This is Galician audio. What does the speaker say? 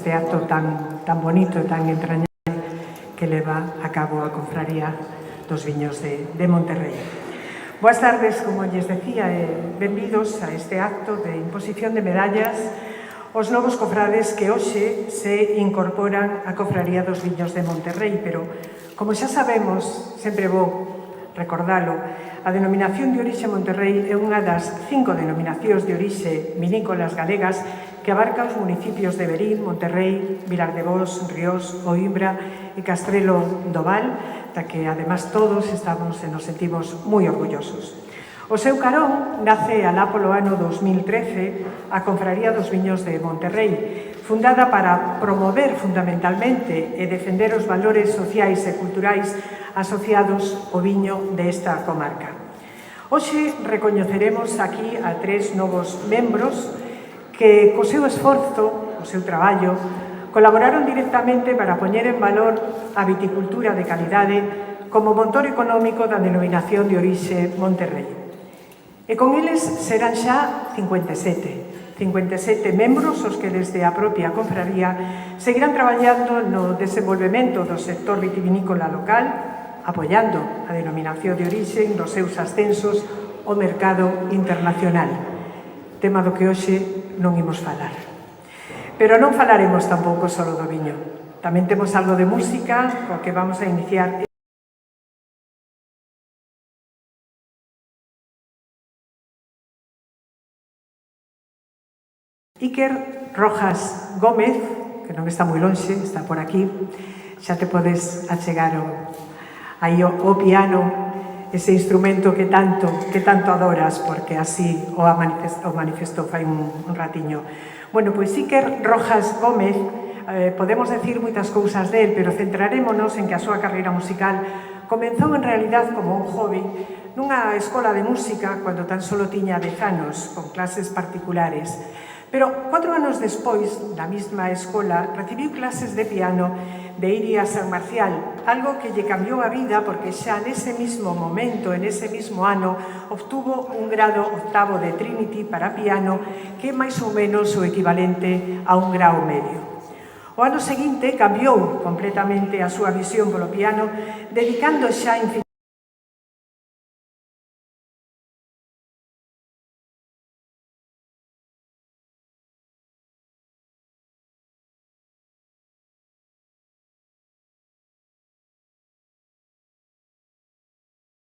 este acto tan bonito, tan entrañable que leva a cabo a Confraría dos Viños de Monterrei. Boas tardes, como lles decía, e benvidos a este acto de imposición de medallas aos novos cofrades que hoxe se incorporan á Confraría dos Viños de Monterrei, pero, como xa sabemos, sempre vou recordalo, a denominación de orixe Monterrei é unha das 5 denominacións de orixe vinícolas galegas que abarca os municipios de Verín, Monterrei, Vilardevós, Ríos, Oimbra e Castrelo do Val, da que, además, todos estamos e nos sentimos moi orgullosos. O seu carón nace alá polo ano 2013 a Confraría dos Viños de Monterrei, fundada para promover fundamentalmente e defender os valores sociais e culturais asociados ao viño desta comarca. Hoxe recoñeceremos aquí a 3 novos membros que, co seu esforzo, o seu traballo, colaboraron directamente para poñer en valor a viticultura de calidade como motor económico da denominación de orixe Monterrei. E con eles serán xa 57 membros os que desde a propia confraría seguirán traballando no desenvolvemento do sector vitivinícola local, apoiando a denominación de orixe nos seus ascensos ao mercado internacional, tema do que hoxe non imos falar. Pero non falaremos tampouco só do viño. Tamén temos algo de música, co que vamos a iniciar. Iker Rojas Gómez, que non está moi lonxe, está por aquí, xa te podes achegar aí o piano, ese instrumento que tanto adoras, porque así o manifestou fai un ratiño. Bueno, pois Iker Rojas Gómez, podemos decir moitas cousas del, pero centrarémonos en que a súa carreira musical comenzou en realidad como un hobby nunha escola de música cando tan solo tiña 10 anos, con clases particulares. Pero 4 anos despois, na mesma escola, recibiu clases de piano de Iria San Marcial, algo que lle cambiou a vida porque xa nese mismo momento, en ese mismo ano, obtuvo un grado octavo de Trinity para piano, que é máis ou menos o equivalente a un grau medio. O ano seguinte cambiou completamente a súa visión polo piano, dedicando xa